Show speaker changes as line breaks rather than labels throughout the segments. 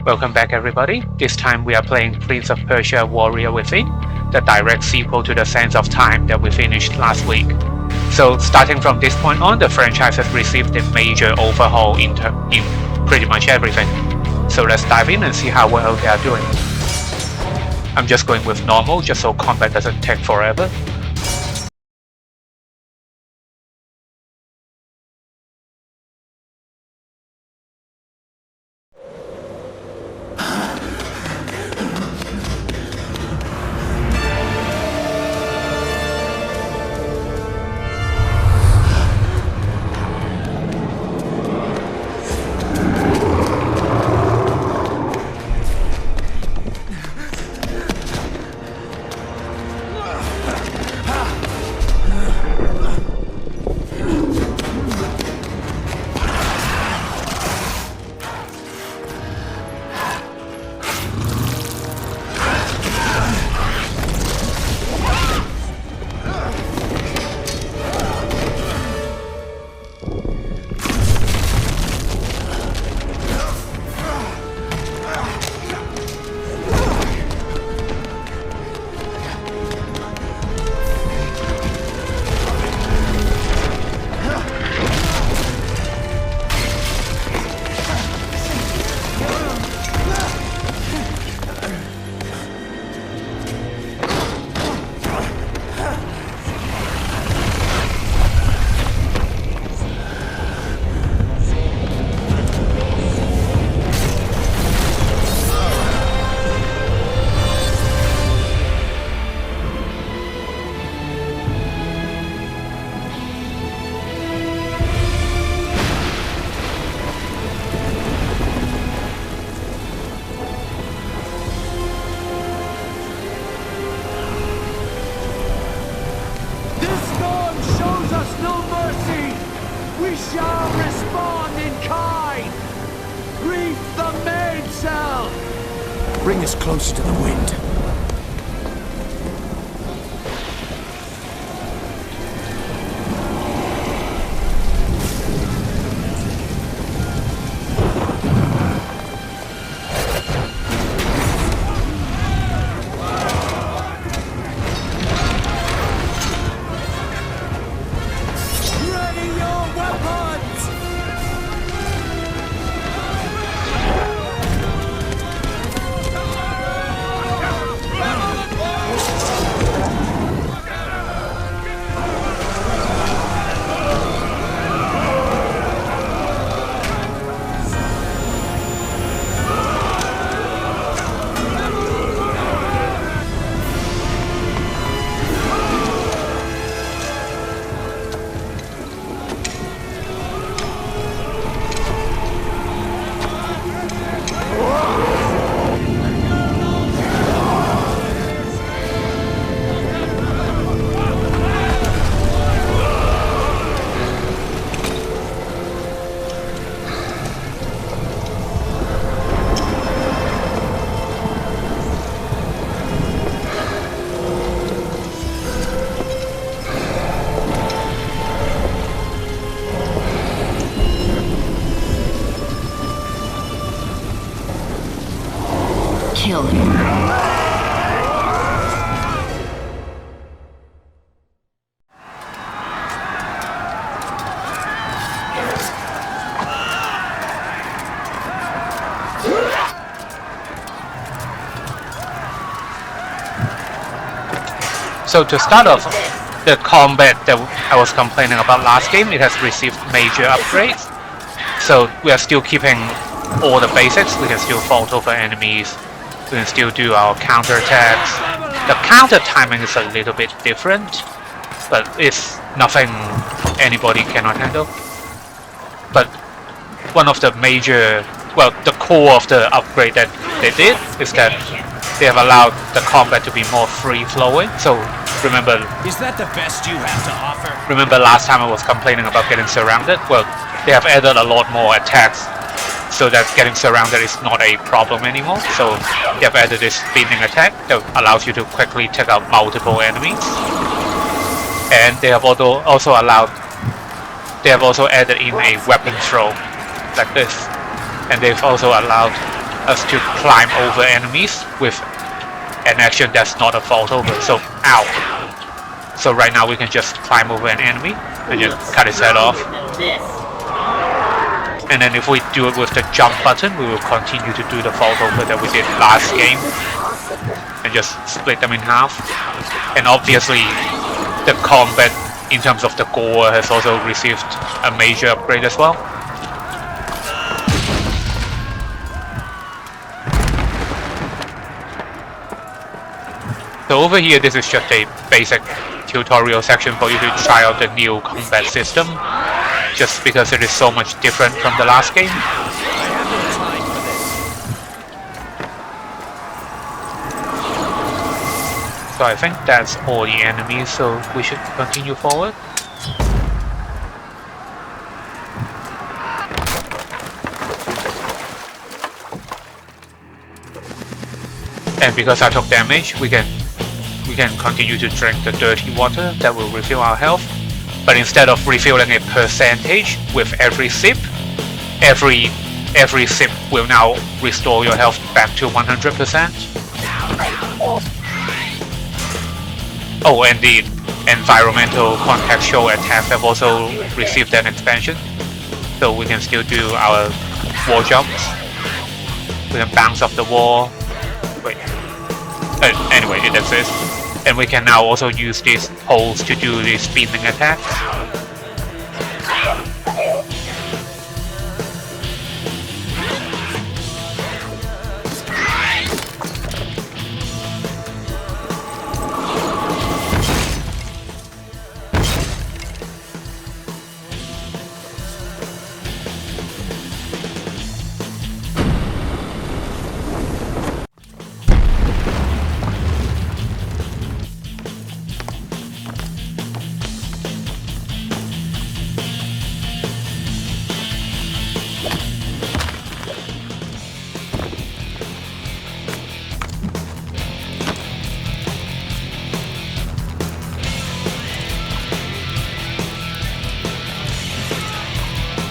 Welcome back everybody. This time we are playing Prince of Persia Warrior Within, the direct sequel to the Sands of Time that we finished last week. So starting from this point on, the franchise has received a major overhaul in pretty much everything. So let's dive in and see how well they are doing. I'm just going with normal just so combat doesn't take forever.
Bring us closer to the wind.
Kill him.
So to start off, the combat that I was complaining about last game, it has received major upgrades. So we are still keeping all the basics. We can still vault over enemies. We can still do our counter attacks. The counter timing is a little bit different, but it's nothing anybody cannot handle. But one of the major, well, the core of the upgrade that they did is that they have allowed the combat to be more free-flowing. So remember,
Is that the best you have to offer?
remember last time I was complaining about getting surrounded? Well, they have added a lot more attacks so that getting surrounded is not a problem anymore. So they have added this spinning attack that allows you to quickly take out multiple enemies. And they have also added in a weapon throw like this. And they've also allowed us to climb over enemies with an action that's not a fault over. So, ow. So right now we can just climb over an enemy and just cut its head off. And then if we do it with the jump button, we will continue to do the fault over that we did last game. And just split them in half. And obviously, the combat in terms of the gore has also received a major upgrade as well. So over here, this is just a basic tutorial section for you to try out the new combat system, just because it is so much different from the last game. So I think that's all the enemies, so we should continue forward. And because I took damage, we can continue to drink the dirty water that will refill our health. But instead of refilling a percentage with every sip, every sip will now restore your health back to 100%. Oh, and the environmental contextual attacks have also received an expansion. So we can still do our wall jumps. We can bounce off the wall. Wait. Anyway, it exists. And we can now also use these poles to do the spinning attacks.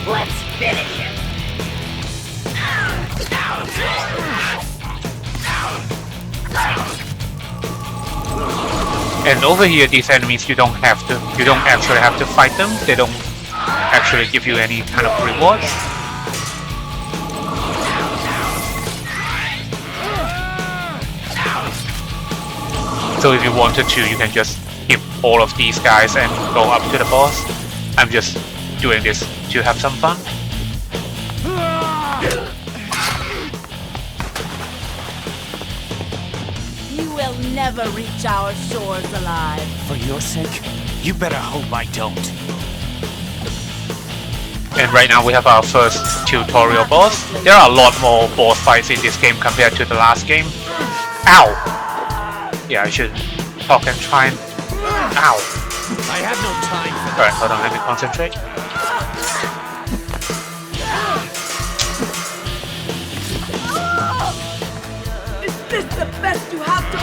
Let's finish him.
And over here, these enemies you don't actually have to fight them. They don't actually give you any kind of rewards. So if you wanted to, you can just skip all of these guys and go up to the boss. I'm just doing this to have some fun.
You will never reach our shores alive.
For your sake, you better hope I don't.
And right now we have our first tutorial boss. There are a lot more boss fights in this game compared to the last game. Ow! Yeah, I should talk and try and... Ow!
I have no time for
Alright, hold on, let me concentrate.
Is this the best you have to...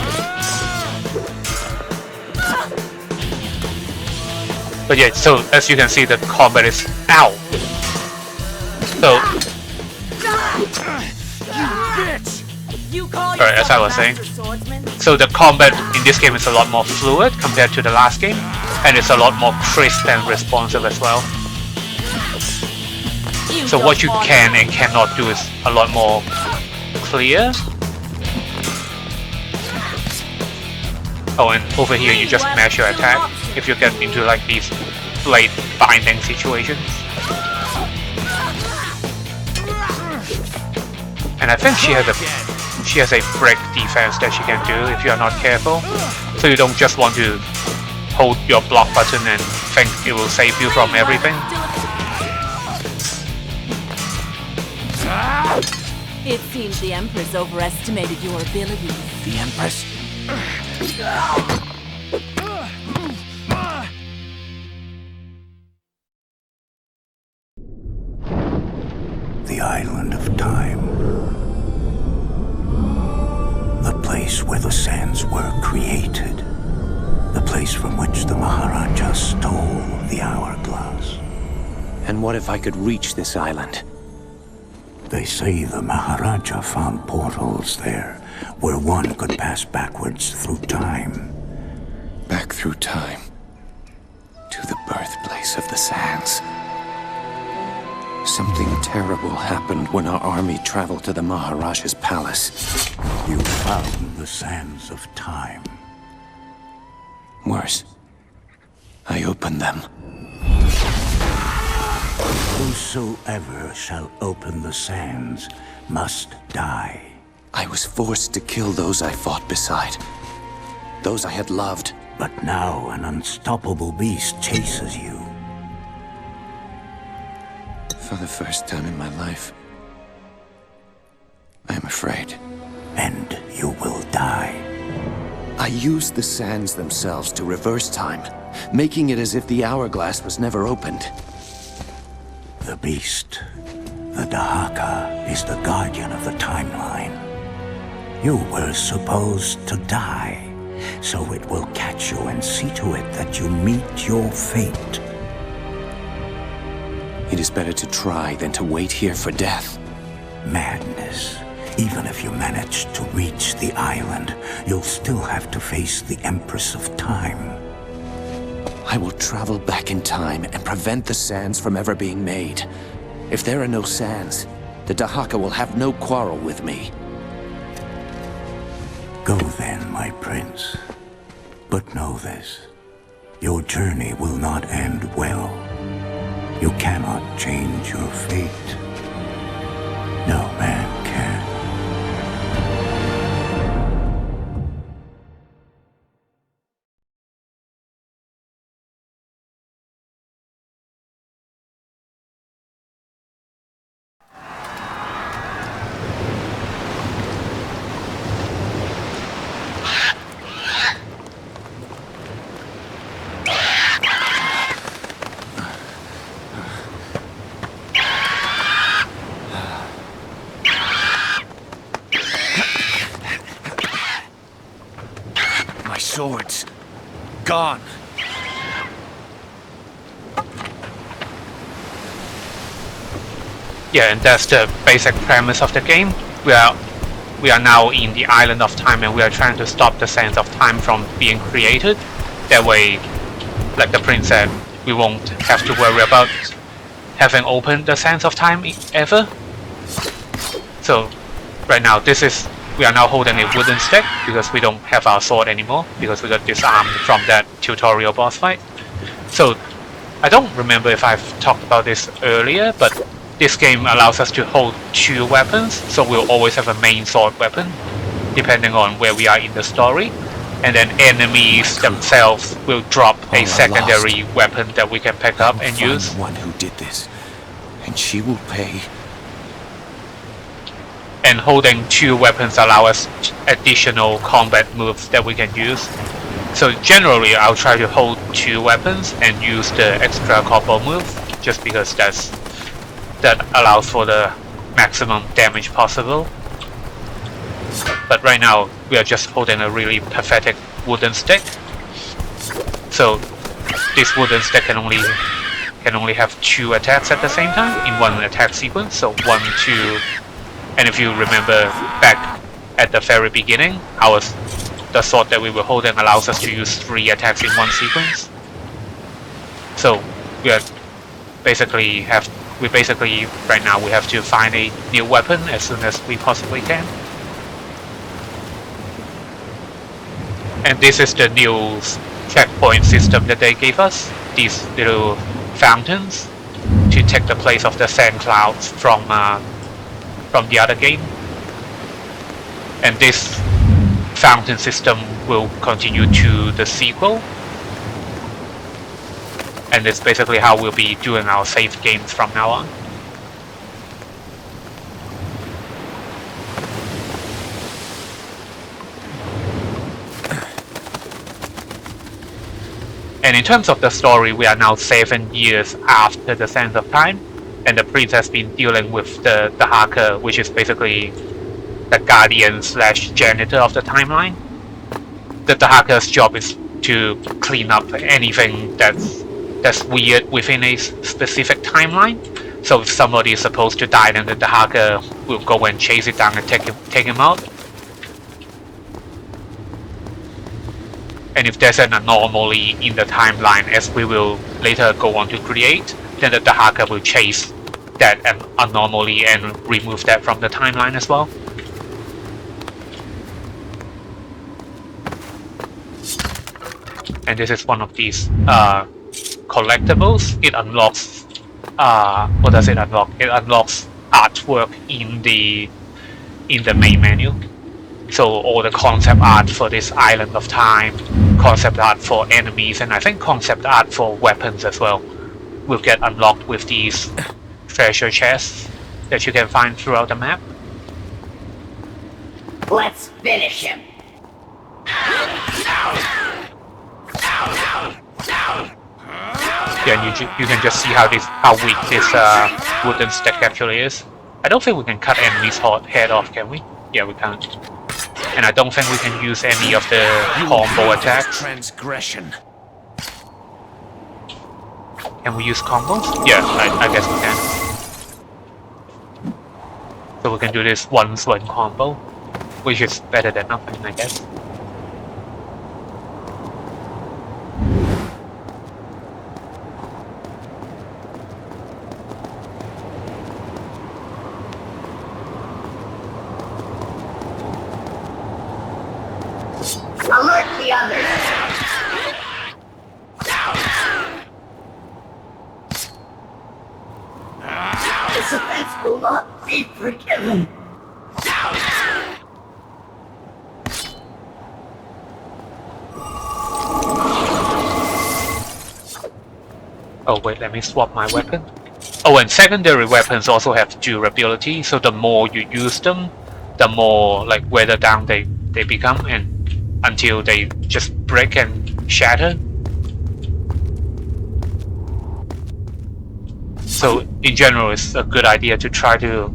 But yeah, so as you can see, the combat is... Ow! So...
You call
Alright, as I was saying.
swordsman?
So the combat in this game is a lot more fluid compared to the last game. And it's a lot more crisp and responsive as well. So what you can and cannot do is a lot more clear. Oh, and over here you just mash your attack if you get into like these blade binding situations. And I think she has a break defense that she can do if you are not careful. So you don't just want to hold your block button and think it will save you from everything.
It seems the Empress overestimated your abilities.
the Empress.
The island of time. The place where the sands were created. The place from which the Maharaja stole the hourglass.
And what if I could reach this island?
They say the Maharaja found portals there, where one could pass backwards through time.
Back through time. To the birthplace of the sands. Something terrible happened when our army traveled to the Maharaja's palace.
You found the sands of time.
Worse. I opened them.
Whosoever shall open the sands must die.
I was forced to kill those I fought beside. Those I had loved.
But now an unstoppable beast chases you.
For the first time in my life, I am afraid.
And you will die.
I used the sands themselves to reverse time, making it as if the hourglass was never opened.
The beast, the Dahaka, is the guardian of the timeline. You were supposed to die, so it will catch you and see to it that you meet your fate.
It is better to try than to wait here for death.
Madness. Even if you manage to reach the island, you'll still have to face the Empress of Time.
I will travel back in time and prevent the sands from ever being made. If there are no sands, the Dahaka will have no quarrel with me.
Go then, my prince. But know this. Your journey will not end well. You cannot change your fate. No man can.
Swords. Gone.
Yeah, and that's the basic premise of the game. We are now in the island of time, and we are trying to stop the sands of time from being created. That way, like the prince said, we won't have to worry about having opened the sands of time ever. So right now we are now holding a wooden stick because we don't have our sword anymore because we got disarmed from that tutorial boss fight. So I don't remember if I've talked about this earlier, but this game allows us to hold two weapons, so we'll always have a main sword weapon depending on where we are in the story, and then enemies themselves will drop a secondary weapon that we can pick up and use.
The one who did this, and she will pay.
And holding two weapons allow us additional combat moves that we can use. So generally I'll try to hold two weapons and use the extra combo move, just because that allows for the maximum damage possible. But right now we are just holding a really pathetic wooden stick. So this wooden stick can only have two attacks at the same time in one attack sequence. So 1, 2. And if you remember back at the very beginning, the sword that we were holding allows us to use 3 attacks in one sequence. So we basically right now we have to find a new weapon as soon as we possibly can. And this is the new checkpoint system that they gave us. These little fountains to take the place of the sand clouds from the other game. And this fountain system will continue to the sequel. And it's basically how we'll be doing our save games from now on. And in terms of the story, we are now 7 years after the Sands of Time, and the prince has been dealing with the Dahaka, which is basically the guardian / janitor of the timeline. The Dahaka's job is to clean up anything that's weird within a specific timeline. So if somebody is supposed to die, then the Dahaka will go and chase it down and take him out. And if there's an anomaly in the timeline, as we will later go on to create, then the Dahaka will chase that anomaly and remove that from the timeline as well. And this is one of these collectibles. It unlocks what does it unlock? It unlocks artwork in the main menu. So all the concept art for this Island of Time, concept art for enemies, and I think concept art for weapons as well will get unlocked with these treasure chests that you can find throughout the map.
Let's finish him.
Yeah, and you can just see how weak this wooden stick actually is. I don't think we can cut enemies' head off, can we? Yeah, we can't. And I don't think we can use any of the combo attacks.
Transgression.
Can we use combos? Yeah, I guess we can. So we can do this once one combo, which is better than nothing, I guess.
Alert the others. This offense will not be forgiven.
Oh wait, let me swap my weapon. Oh, and secondary weapons also have durability, so the more you use them, the more like weather down they become, and until they just break and shatter. So in general, it's a good idea to try to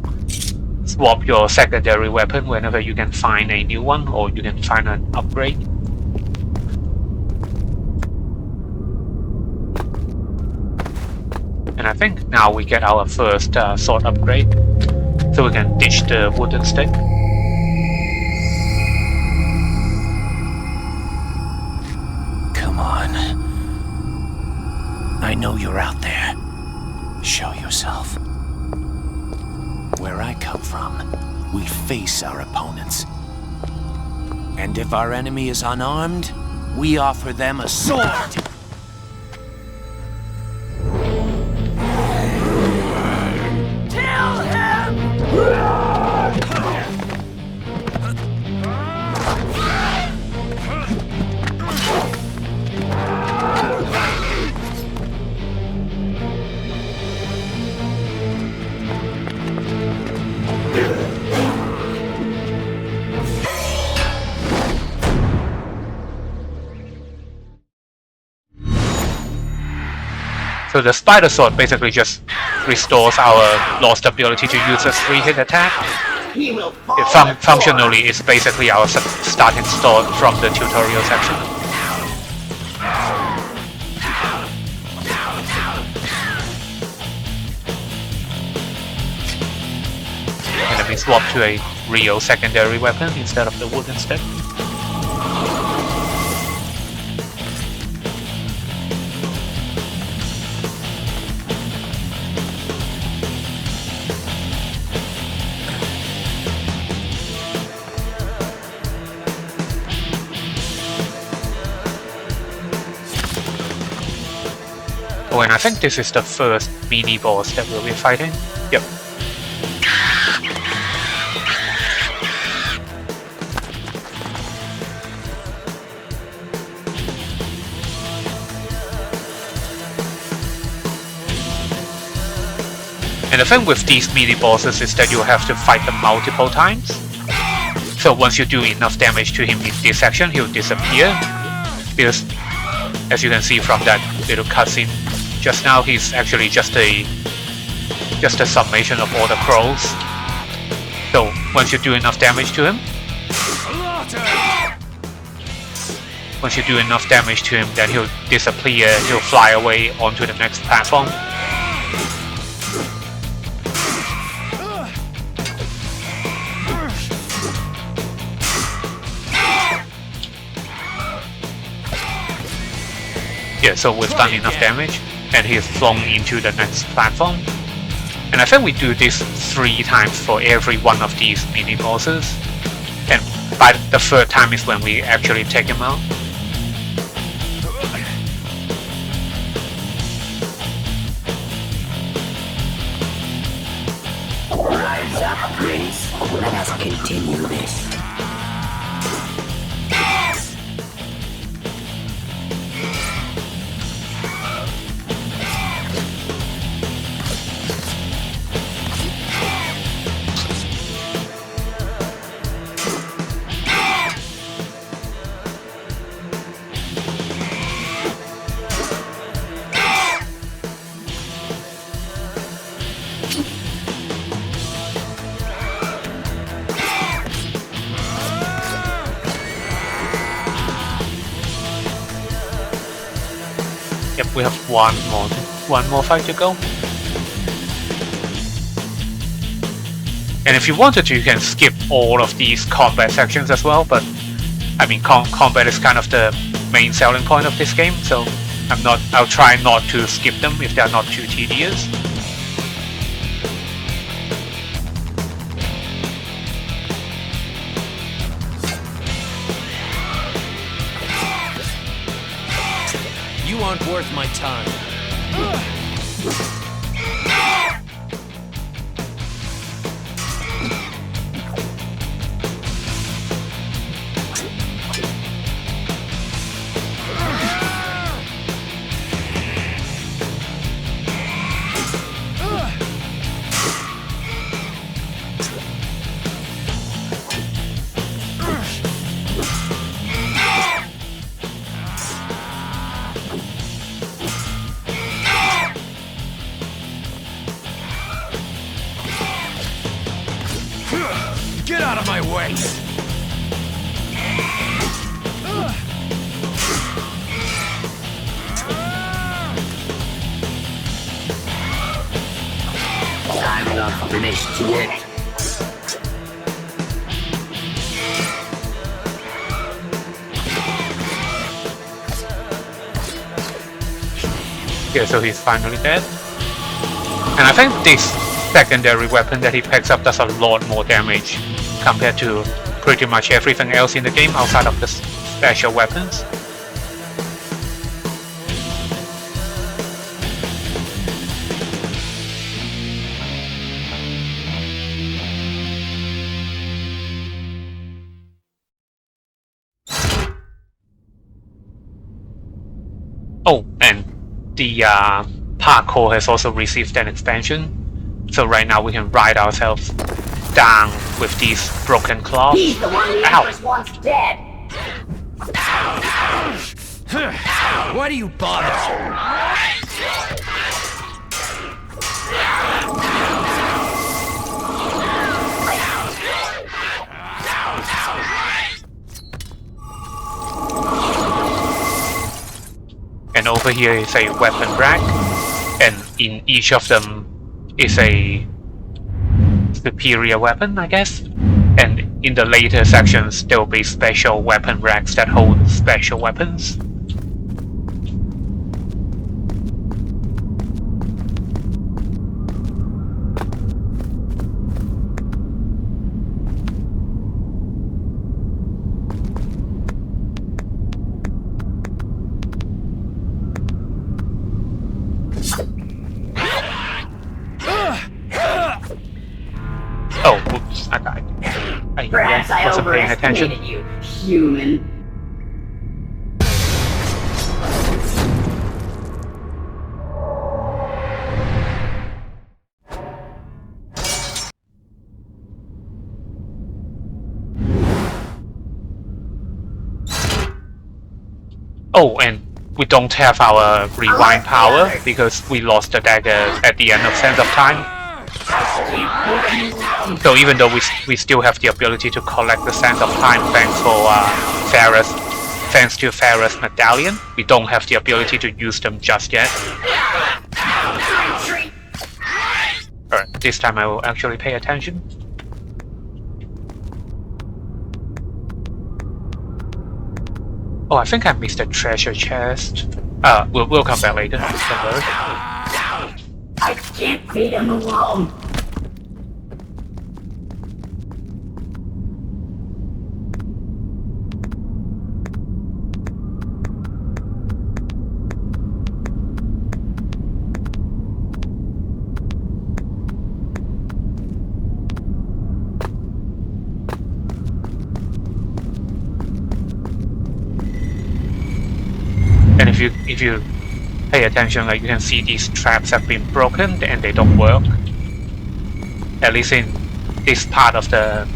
swap your secondary weapon whenever you can find a new one or you can find an upgrade. And I think now we get our first sword upgrade, so we can ditch the wooden stick.
Come on. I know you're out there. Show yourself. Where I come from, we face our opponents. And if our enemy is unarmed, we offer them a sword! Kill him!
So the spider sword basically just restores our lost ability to use a 3-hit attack.
He will fall.
Functionally, it's basically our starting sword from the tutorial section. And then we swap to a real secondary weapon instead of the wooden stick. Oh, and I think this is the first mini-boss that we'll be fighting. Yep. And the thing with these mini-bosses is that you have to fight them multiple times. So once you do enough damage to him in this section, he'll disappear. Because, as you can see from that little cutscene just now, he's actually just a summation of all the crows. So once you do enough damage to him, then he'll disappear, he'll fly away onto the next platform. Yeah, so we've done enough damage, and he's flown into the next platform. And I think we do this 3 times for every one of these mini bosses. And by the 3rd time is when we actually take him out.
Rise up, Prince. Let us continue this.
Yep, we have one more fight to go. And if you wanted to, you can skip all of these combat sections as well, but I mean, combat is kind of the main selling point of this game, so I'll try not to skip them if they're not too tedious.
You aren't worth my time. Get out of my way!
I'm not finished yet.
Okay, so he's finally dead. And I think this secondary weapon that he picks up does a lot more damage compared to pretty much everything else in the game outside of the special weapons. Oh, and the parkour has also received an expansion. So right now we can ride ourselves down with these broken claws.
He's the one Leon was once dead.
Why do you bother?
And over here is a weapon rack, and in each of them is a superior weapon, I guess. And in the later sections, there will be special weapon racks that hold special weapons. Oh, whoops, I died.
Perhaps I
wasn't paying attention.
overestimated you, human.
Oh, and we don't have our rewind power because we lost the dagger at the end of Sands of Time. So even though we still have the ability to collect the Sands of Time thanks to Farah's medallion, we don't have the ability to use them just yet. Alright, this time I will actually pay attention. Oh, I think I missed a treasure chest. We'll come back later. Don't worry.
I can't beat him alone.
And if you pay attention, like you can see these traps have been broken and they don't work. At least in this part of the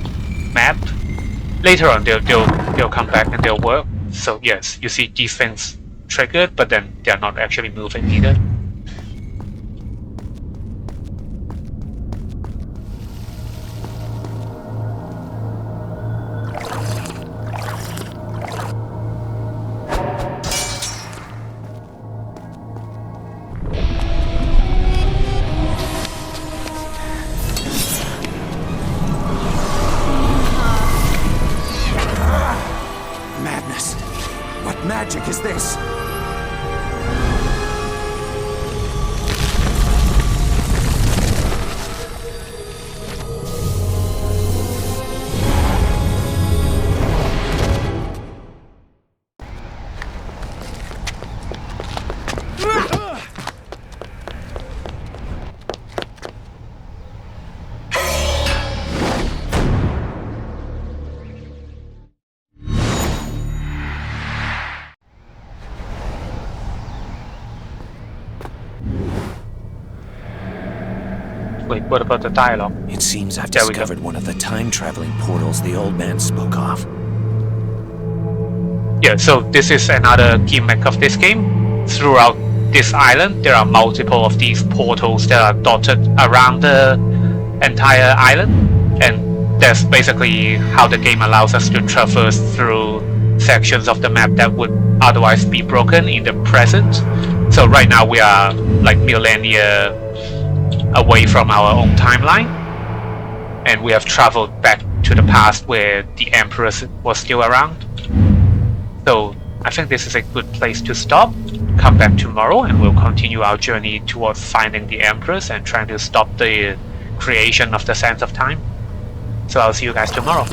map. Later on, they'll come back and they'll work. So yes, you see these things triggered, but then they're not actually moving either.
Madness! What magic is this?
Wait, what about the dialogue?
It seems I've
There we go.
discovered one of the time-traveling portals the old man spoke of.
Yeah, so this is another gimmick of this game. Throughout this island, there are multiple of these portals that are dotted around the entire island. And that's basically how the game allows us to traverse through sections of the map that would otherwise be broken in the present. So right now we are like millennia away from our own timeline. And we have traveled back to the past where the Empress was still around. So I think this is a good place to stop. Come back tomorrow and we'll continue our journey towards finding the Empress and trying to stop the creation of the Sands of Time. So I'll see you guys tomorrow.